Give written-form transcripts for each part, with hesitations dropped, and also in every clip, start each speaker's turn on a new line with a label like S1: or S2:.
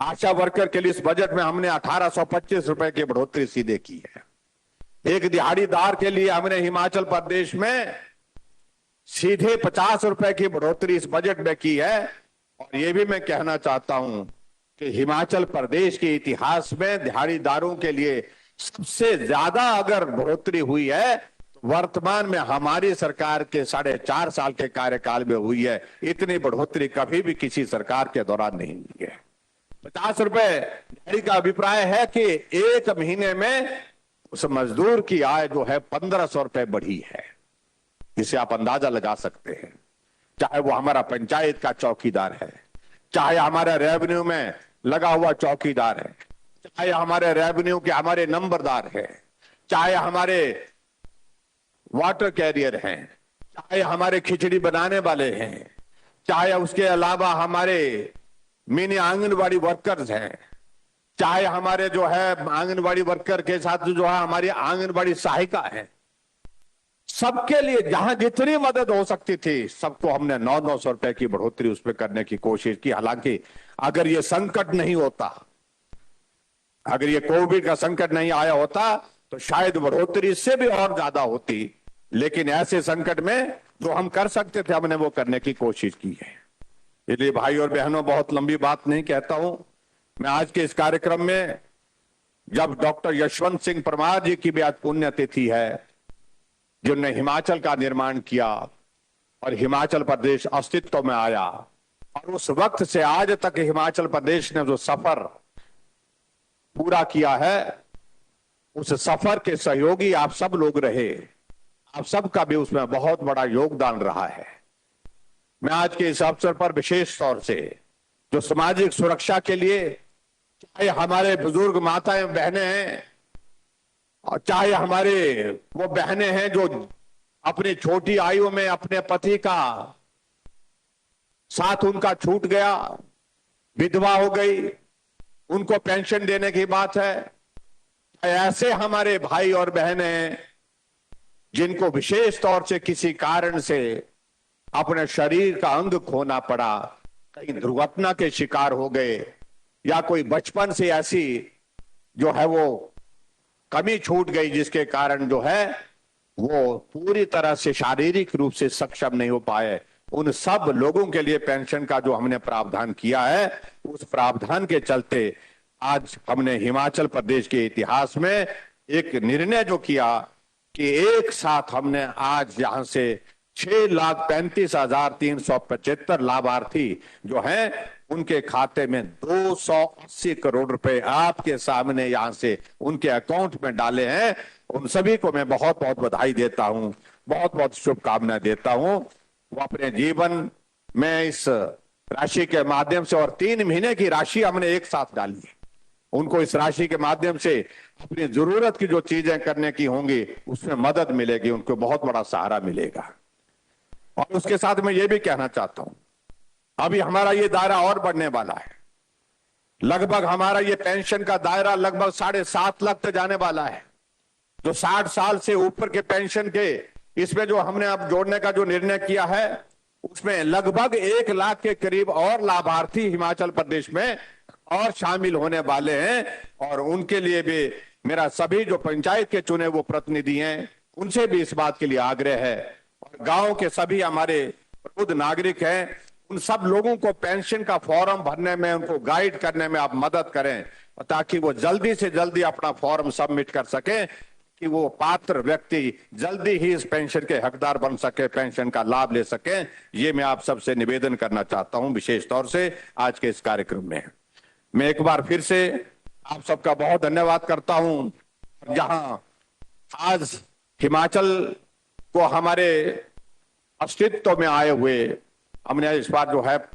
S1: आशा worker के लिए इस बजट में हमने 1825 रुपए की बढ़ोतरी सीधे की है। एक दिहाड़ीदार के लिए हमने हिमाचल प्रदेश में सीधे 50 रुपए की बढ़ोतरी इस बजट में की है। और यह भी मैं कहना चाहता हूं कि हिमाचल प्रदेश के इतिहास में दिहाड़ीदारों के लिए सबसे ज्यादा अगर बढ़ोतरी हुई है तो वर्तमान में हमारी सरकार के 4.5 साल के कार्यकाल में हुई है। इतनी बढ़ोतरी कभी भी किसी सरकार के दौरान नहीं हुई है। 50 रुपए दिहाड़ी का अभिप्राय है कि एक महीने में उस मजदूर की आय जो है 1500 रुपए बढ़ी है। इसे आप अंदाजा लगा सकते हैं। चाहे वो हमारा पंचायत का चौकीदार है, चाहे हमारे रेवेन्यू में लगा हुआ चौकीदार है, चाहे हमारे रेवेन्यू के हमारे नंबरदार है, चाहे हमारे वाटर कैरियर हैं, चाहे हमारे खिचड़ी बनाने वाले हैं, चाहे उसके अलावा हमारे मिनी आंगनबाड़ी वर्कर्स हैं, चाहे हमारे जो है आंगनबाड़ी वर्कर के साथ जो है हमारी आंगनबाड़ी सहायिका है, सबके लिए जहां जितनी मदद हो सकती थी सबको हमने 900 रुपए की बढ़ोतरी उसमें करने की कोशिश की। हालांकि अगर ये संकट नहीं होता, अगर ये कोविड का संकट नहीं आया होता तो शायद बढ़ोतरी इससे भी और ज्यादा होती। लेकिन ऐसे संकट में जो हम कर सकते थे हमने वो करने की कोशिश की है। इसलिए भाई और बहनों, बहुत लंबी बात नहीं कहता हूं मैं। आज के इस कार्यक्रम में जब डॉक्टर यशवंत सिंह परमार जी की भी आज पुण्यतिथि है, जिन्होंने हिमाचल का निर्माण किया और हिमाचल प्रदेश अस्तित्व में आया, और उस वक्त से आज तक हिमाचल प्रदेश ने जो सफर पूरा किया है, उस सफर के सहयोगी आप सब लोग रहे। आप सबका भी उसमें बहुत बड़ा योगदान रहा है। मैं आज के इस अवसर पर विशेष तौर से जो सामाजिक सुरक्षा के लिए, चाहे हमारे बुजुर्ग माताएं बहनें हैं और चाहे हमारे वो बहनें हैं जो अपनी छोटी आयु में अपने पति का साथ उनका छूट गया, विधवा हो गई, उनको पेंशन देने की बात है, ऐसे हमारे भाई और बहनें जिनको विशेष तौर से किसी कारण से अपने शरीर का अंग खोना पड़ा, कहीं दुर्घटना के शिकार हो गए, या कोई बचपन से ऐसी जो है वो कमी छूट गई जिसके कारण जो है वो पूरी तरह से शारीरिक रूप से सक्षम नहीं हो पाए, उन सब लोगों के लिए पेंशन का जो हमने प्रावधान किया है, उस प्रावधान के चलते आज हमने हिमाचल प्रदेश के इतिहास में एक निर्णय जो किया कि एक साथ हमने आज यहां से 6,35,375 लाभार्थी जो हैं उनके खाते में 280 करोड़ रुपए आपके सामने यहां से उनके अकाउंट में डाले हैं। उन सभी को मैं बहुत बहुत बधाई देता हूं, बहुत बहुत शुभकामनाएं देता हूं। वो अपने जीवन में इस राशि के माध्यम से, और 3 महीने की राशि हमने एक साथ डाली, उनको इस राशि के माध्यम से अपनी जरूरत की जो चीजें करने की होंगी उसमें मदद मिलेगी, उनको बहुत बड़ा सहारा मिलेगा। और उसके साथ मैं ये भी कहना चाहता हूं, अभी हमारा ये दायरा और बढ़ने वाला है। लगभग हमारा ये पेंशन का दायरा लगभग 7.5 लाख तक जाने वाला है। जो 60 साल से ऊपर के पेंशन के इसमें जो हमने अब जोड़ने का जो निर्णय किया है, उसमें लगभग 1 लाख के करीब और लाभार्थी हिमाचल प्रदेश में और शामिल होने वाले हैं। और उनके लिए भी मेरा सभी जो पंचायत के चुने वो प्रतिनिधि हैं उनसे भी इस बात के लिए आग्रह है, और गांव के सभी हमारे प्रबुद्ध नागरिक हैं, उन सब लोगों को पेंशन का फॉर्म भरने में, उनको गाइड करने में आप मदद करें, ताकि वो जल्दी से जल्दी अपना फॉर्म सबमिट कर सके, कि वो पात्र व्यक्ति जल्दी ही इस पेंशन के हकदार बन सके, पेंशन का लाभ ले सके। ये मैं आप सबसे निवेदन करना चाहता हूं विशेष तौर से आज के इस कार्यक्रम में। मैं एक बार फिर से आप सबका बहुत धन्यवाद करता हूं। जहां आज हिमाचल को हमारे अस्तित्व में आए हुए हमने इस बार जो है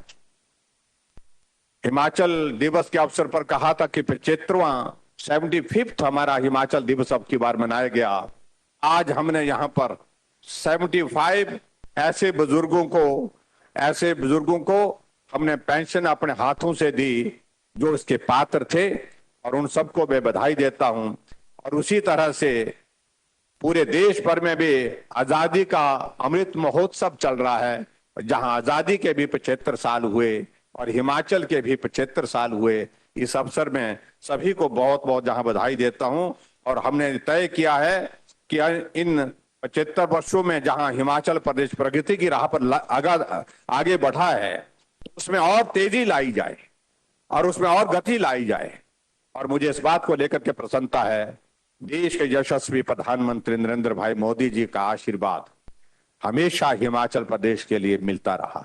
S1: हिमाचल दिवस के अवसर पर कहा था कि 75वां 75th हमारा हिमाचल दिवस अब की बार मनाया गया। आज हमने यहाँ पर 75 ऐसे बुजुर्गों को हमने पेंशन अपने हाथों से दी जो इसके पात्र थे, और उन सबको मैं बधाई देता हूं। और उसी तरह से पूरे देश भर में भी आजादी का अमृत महोत्सव चल रहा है, जहां आजादी के भी 75 साल हुए और हिमाचल के भी 75 साल हुए। इस अवसर में सभी को बहुत बहुत जहां बधाई देता हूं। और हमने तय किया है कि इन 75 वर्षों में जहां हिमाचल प्रदेश प्रगति की राह पर आगे बढ़ा है, उसमें और तेजी लाई जाए और उसमें और गति लाई जाए। और मुझे इस बात को लेकर के प्रसन्नता है, देश के यशस्वी प्रधानमंत्री नरेंद्र भाई मोदी जी का आशीर्वाद हमेशा हिमाचल प्रदेश के लिए मिलता रहा।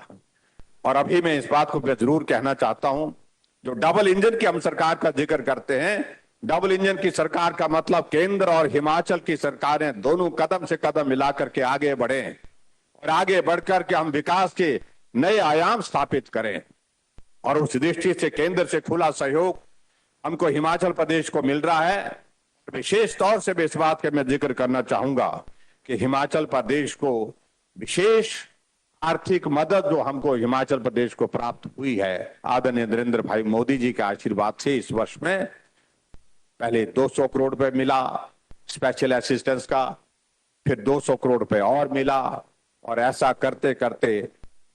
S1: और अभी मैं इस बात को जरूर कहना चाहता हूं, जो डबल इंजन की हम सरकार का जिक्र करते हैं, डबल इंजन की सरकार का मतलब केंद्र और हिमाचल की सरकारें दोनों कदम से कदम मिलाकर के आगे बढ़े और आगे बढ़कर के हम विकास के नए आयाम स्थापित करें। और उस दृष्टि से केंद्र से खुला सहयोग हमको हिमाचल प्रदेश को मिल रहा है। विशेष तौर से मैं इस बात का मैं जिक्र करना चाहूंगा कि हिमाचल प्रदेश को विशेष आर्थिक मदद जो हमको हिमाचल प्रदेश को प्राप्त हुई है आदरणीय नरेंद्र भाई मोदी जी के आशीर्वाद से। इस वर्ष में पहले 200 करोड़ रुपए मिला स्पेशल असिस्टेंस का, फिर 200 करोड़ रुपए और मिला, और ऐसा करते करते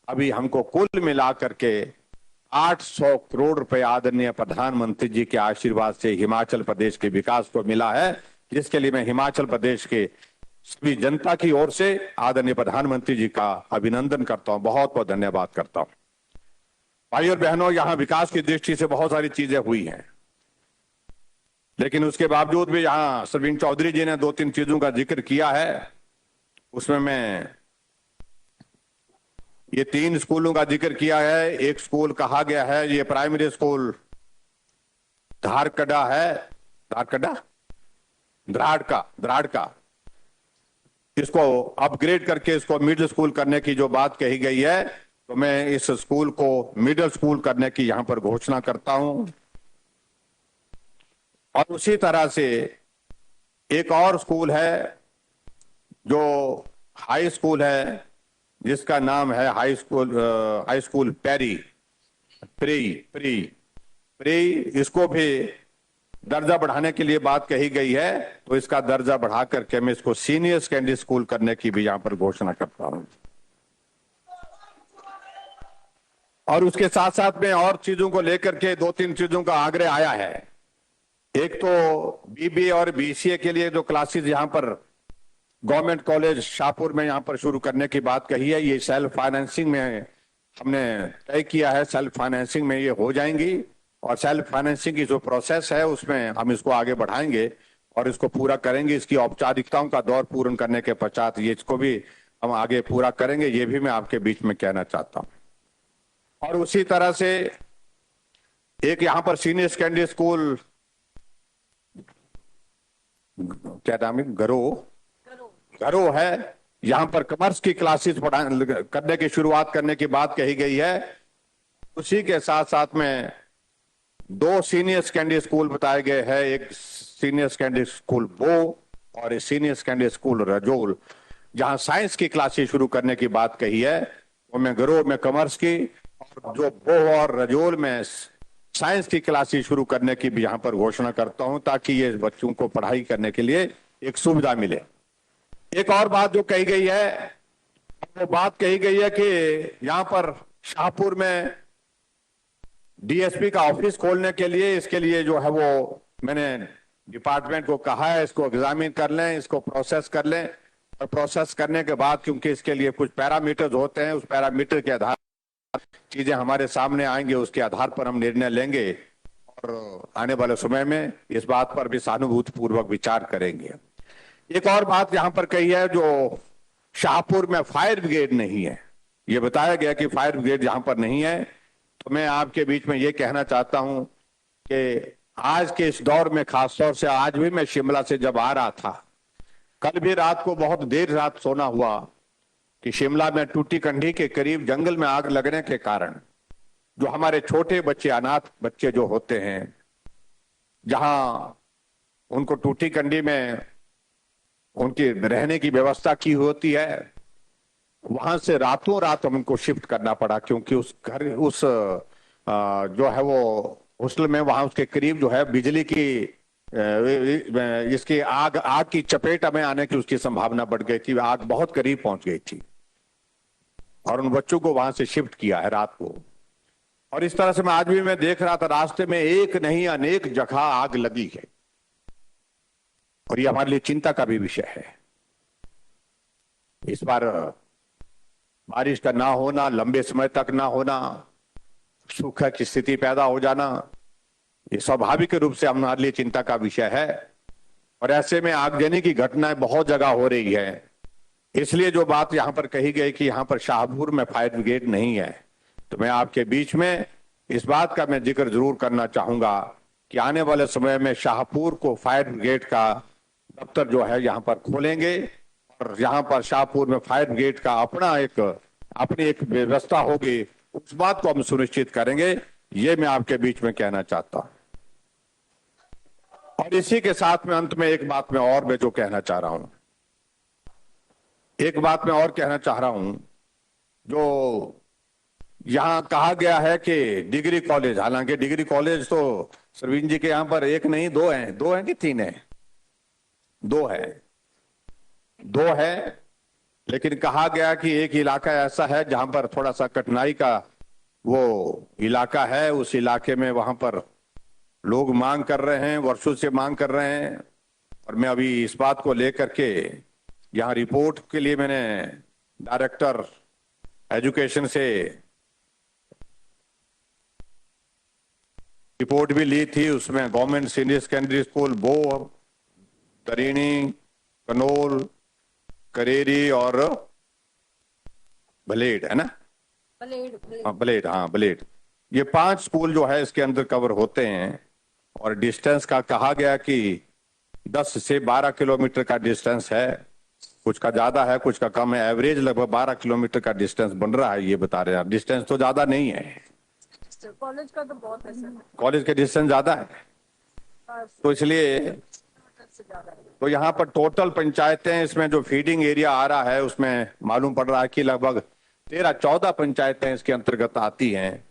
S1: अभी हमको कुल मिला करके 800 करोड़ रुपए आदरणीय प्रधानमंत्री जी के आशीर्वाद से हिमाचल प्रदेश के विकास को मिला है, जिसके लिए मैं हिमाचल प्रदेश के सभी जनता की ओर से आदरणीय प्रधानमंत्री जी का अभिनंदन करता हूं, बहुत बहुत धन्यवाद करता हूं। भाई और बहनों, यहां विकास की दृष्टि से बहुत सारी चीजें हुई हैं, लेकिन उसके बावजूद भी यहां सरवीण चौधरी जी ने 2-3 चीजों का जिक्र किया है। उसमें मैं ये 3 स्कूलों का जिक्र किया है। एक स्कूल कहा गया है, ये प्राइमरी स्कूल धारकड़ा है, द्राड़ का इसको अपग्रेड करके इसको मिडिल स्कूल करने की जो बात कही गई है, तो मैं इस स्कूल को मिडिल स्कूल करने की यहां पर घोषणा करता हूं। और उसी तरह से एक और स्कूल है जो हाई स्कूल है, जिसका नाम है हाई स्कूल प्री, इसको भी दर्जा बढ़ाने के लिए बात कही गई है, तो इसका दर्जा बढ़ा करके मैं इसको सीनियर सेकेंडरी स्कूल करने की भी यहां पर घोषणा करता हूं। और उसके साथ साथ में और चीजों को लेकर के 2-3 चीजों का आग्रह आया है। एक तो बीबीए और बीसीए के लिए जो क्लासेस यहां पर गवर्नमेंट कॉलेज शाहपुर में यहां पर शुरू करने की बात कही है, ये सेल्फ फाइनेंसिंग में हमने तय किया है, सेल्फ फाइनेंसिंग में ये हो जाएंगी। और सेल्फ फाइनेंसिंग की जो प्रोसेस है उसमें हम इसको आगे बढ़ाएंगे और इसको पूरा करेंगे। इसकी औपचारिकताओं का दौर पूर्ण करने के पश्चात ये इसको भी हम आगे पूरा करेंगे, ये भी मैं आपके बीच में कहना चाहता हूं। और उसी तरह से एक यहां पर सीनियर सेकेंडरी स्कूल, क्या नाम है, घरो है, यहां पर कॉमर्स की क्लासेस करने की शुरुआत करने की बात कही गई है। उसी के साथ साथ में 2 सीनियर सेकेंडरी स्कूल बताए गए हैं, एक सीनियर सेकेंडरी स्कूल बो और एक सीनियर सेकेंडरी स्कूल रजोल, जहां साइंस की क्लासेस शुरू करने की बात कही है। वो मैं घरो में कॉमर्स की और जो बो और रजोल में साइंस की क्लासेस शुरू करने की भी यहां पर घोषणा करता हूं, ताकि ये बच्चों को पढ़ाई करने के लिए एक सुविधा मिले। एक और बात जो कही गई है, वो बात कही गई है कि यहां पर शाहपुर में डीएसपी का ऑफिस खोलने के लिए, इसके लिए जो है वो मैंने डिपार्टमेंट को कहा है इसको एग्जामिन कर लें, इसको प्रोसेस कर लें, और प्रोसेस करने के बाद क्योंकि इसके लिए कुछ पैरामीटर्स होते हैं, उस पैरामीटर के आधार चीजें हमारे सामने आएंगे, उसके आधार पर हम निर्णय लेंगे और आने वाले समय में इस बात पर भी सहानुभूति पूर्वक विचार करेंगे। एक और बात यहां पर कही है, जो शाहपुर में फायर ब्रिगेड नहीं है, ये बताया गया कि फायर ब्रिगेड यहां पर नहीं है। तो मैं आपके बीच में ये कहना चाहता हूं कि आज के इस दौर में, खासतौर से आज भी मैं शिमला से जब आ रहा था, कल भी रात को बहुत देर रात सोना हुआ कि शिमला में टूटीकंडी के करीब जंगल में आग लगने के कारण जो हमारे छोटे बच्चे, अनाथ बच्चे जो होते हैं, जहां उनको टूटीकंडी में उनकी रहने की व्यवस्था की होती है, वहां से रातों रात उनको शिफ्ट करना पड़ा, क्योंकि उस घर, उस जो है वो हॉस्टल में, वहां उसके करीब जो है बिजली की इसकी आग की चपेट में आने की उसकी संभावना बढ़ गई थी, आग बहुत करीब पहुंच गई थी और उन बच्चों को वहां से शिफ्ट किया है रात को। और इस तरह से मैं आज भी मैं देख रहा था, रास्ते में एक नहीं अनेक जगह आग लगी है, और ये हमारे लिए चिंता का भी विषय है। इस बार बारिश का ना होना, लंबे समय तक ना होना, सूखा की स्थिति पैदा हो जाना, ये स्वाभाविक रूप से हमारे लिए चिंता का विषय है। और ऐसे में आगजनी की घटनाएं बहुत जगह हो रही है। इसलिए जो बात यहां पर कही गई कि यहां पर शाहपुर में फायर ब्रिगेड नहीं है, तो मैं आपके बीच में इस बात का मैं जिक्र जरूर करना चाहूंगा कि आने वाले समय में शाहपुर को फायर ब्रिगेड का दफ्तर जो है यहां पर खोलेंगे, और यहां पर शाहपुर में फायर ब्रिगेड का अपनी एक व्यवस्था होगी, उस बात को हम सुनिश्चित करेंगे। ये मैं आपके बीच में कहना चाहता हूं। और इसी के साथ में अंत में एक बात मैं जो कहना चाह रहा हूं, एक बात मैं और कहना चाह रहा हूं। जो यहां कहा गया है कि डिग्री कॉलेज, हालांकि डिग्री कॉलेज तो सरवीन जी के यहां पर एक नहीं दो हैं कि तीन है? दो है, लेकिन कहा गया कि एक इलाका ऐसा है जहां पर थोड़ा सा कठिनाई का वो इलाका है। उस इलाके में वहां पर लोग मांग कर रहे हैं, वर्षों से मांग कर रहे हैं, और मैं अभी इस बात को लेकर के यहां रिपोर्ट के लिए मैंने डायरेक्टर एजुकेशन से रिपोर्ट भी ली थी। उसमें गवर्नमेंट सीनियर सेकेंडरी स्कूल बो, तरीनी, कनोल, करेरी और ब्लेड, है ना? ब्लेड, ये 5 स्कूल जो है इसके अंदर कवर होते हैं। और डिस्टेंस का कहा गया कि 10 से 12 किलोमीटर का डिस्टेंस है, कुछ का ज्यादा है कुछ का कम है। एवरेज लगभग 12 किलोमीटर का डिस्टेंस बन रहा है, ये बता रहे हैं। डिस्टेंस तो ज्यादा नहीं है,
S2: कॉलेज का तो बहुत है सर।
S1: कॉलेज के डिस्टेंस ज्यादा है, तो इसलिए तो यहाँ पर टोटल पंचायतें, इसमें जो फीडिंग एरिया आ रहा है उसमें मालूम पड़ रहा है कि लगभग 13-14 पंचायतें इसके अंतर्गत आती हैं।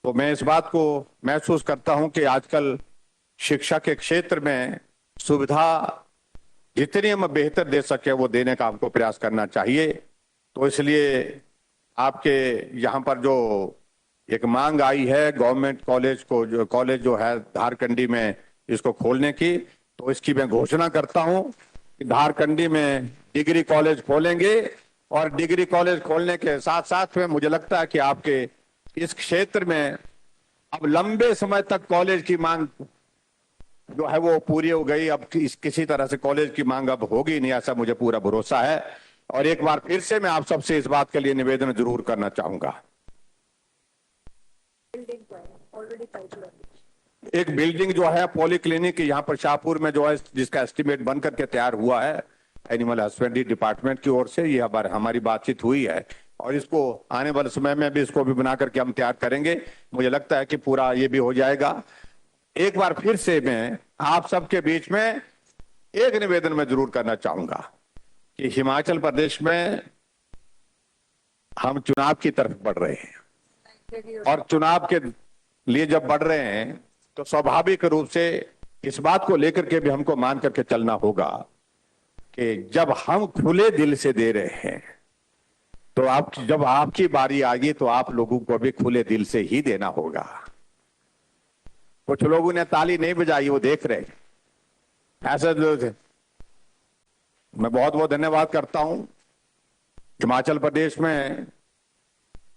S1: तो मैं इस बात को महसूस करता हूं कि आजकल शिक्षा के क्षेत्र में सुविधा जितनी हम बेहतर दे सके वो देने का हमको प्रयास करना चाहिए। तो इसलिए आपके यहाँ पर जो एक मांग आई है गवर्नमेंट कॉलेज जो है धारकंडी में इसको खोलने की, तो इसकी मैं घोषणा करता हूं कि धारकंडी में डिग्री कॉलेज खोलेंगे। और डिग्री कॉलेज खोलने के साथ साथ में मुझे लगता है कि आपके इस क्षेत्र में अब लंबे समय तक कॉलेज की मांग जो है वो पूरी हो गई। अब किसी तरह से कॉलेज की मांग अब होगी नहीं, ऐसा मुझे पूरा भरोसा है। और एक बार फिर से मैं आप सबसे इस बात के लिए निवेदन जरूर करना चाहूंगा। एक बिल्डिंग जो है पॉलीक्लिनिक यहाँ पर शाहपुर में जो है, जिसका एस्टिमेट बन करके तैयार हुआ है एनिमल हस्बेंड्री डिपार्टमेंट की ओर से, ये हमारी बातचीत हुई है, और इसको आने वाले समय में भी इसको भी बना करके हम तैयार करेंगे। मुझे लगता है कि पूरा ये भी हो जाएगा। एक बार फिर से मैं आप सबके बीच में एक निवेदन में जरूर करना चाहूंगा कि हिमाचल प्रदेश में हम चुनाव की तरफ बढ़ रहे हैं, और चुनाव के लिए जब बढ़ रहे हैं तो स्वाभाविक रूप से इस बात को लेकर के भी हमको मान करके चलना होगा कि जब हम खुले दिल से दे रहे हैं तो जब आपकी बारी आएगी तो आप लोगों को भी खुले दिल से ही देना होगा। कुछ लोगों ने ताली नहीं बजाई, वो देख रहे ऐसे। मैं बहुत बहुत धन्यवाद करता हूं। हिमाचल प्रदेश में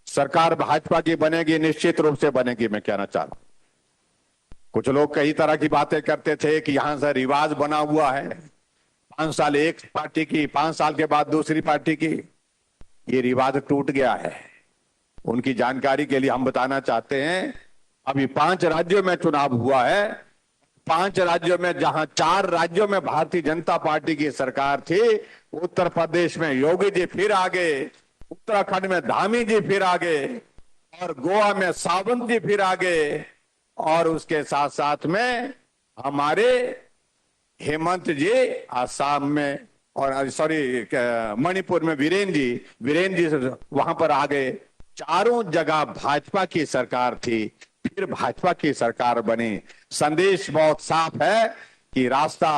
S1: सरकार भाजपा की बनेगी, निश्चित रूप से बनेगी, मैं कहना चाह रहा हूं। कुछ लोग कई तरह की बातें करते थे कि यहां से रिवाज बना हुआ है, 5 साल एक पार्टी की, 5 साल के बाद दूसरी पार्टी की। ये रिवाज टूट गया है। उनकी जानकारी के लिए हम बताना चाहते हैं, अभी 5 राज्यों में चुनाव हुआ है। 5 राज्यों में, जहां 4 राज्यों में भारतीय जनता पार्टी की सरकार थी, उत्तर प्रदेश में योगी जी फिर आ गए, उत्तराखंड में धामी जी फिर आ गए, और गोवा में सावंत जी फिर आ गए, और उसके साथ साथ में हमारे हेमंत जी आसाम में, और मणिपुर में वीरेंद्र जी वहां पर आ गए। चारों जगह भाजपा की सरकार थी, फिर भाजपा की सरकार बनी। संदेश बहुत साफ है कि रास्ता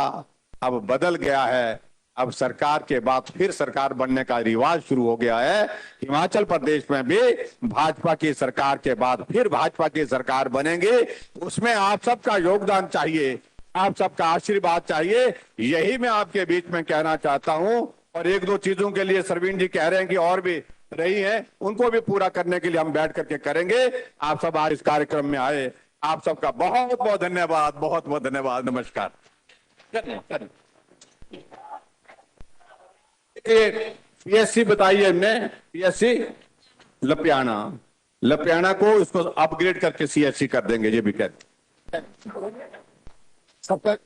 S1: अब बदल गया है, अब सरकार के बाद फिर सरकार बनने का रिवाज शुरू हो गया है। हिमाचल प्रदेश में भी भाजपा की सरकार के बाद फिर भाजपा की सरकार बनेगी। उसमें आप सबका योगदान चाहिए, आप सबका आशीर्वाद चाहिए। यही मैं आपके बीच में कहना चाहता हूं। और एक दो चीजों के लिए सरवीन जी कह रहे हैं कि और भी रही है, उनको भी पूरा करने के लिए हम बैठ करके करेंगे। आप सब आज इस कार्यक्रम में आए, आप सबका बहुत बहुत धन्यवाद, बहुत बहुत धन्यवाद। नमस्कार। पीएससी बताइए हमने, पीएससी लपियाना को इसको अपग्रेड करके सीएससी कर देंगे, ये भी कहते। सबका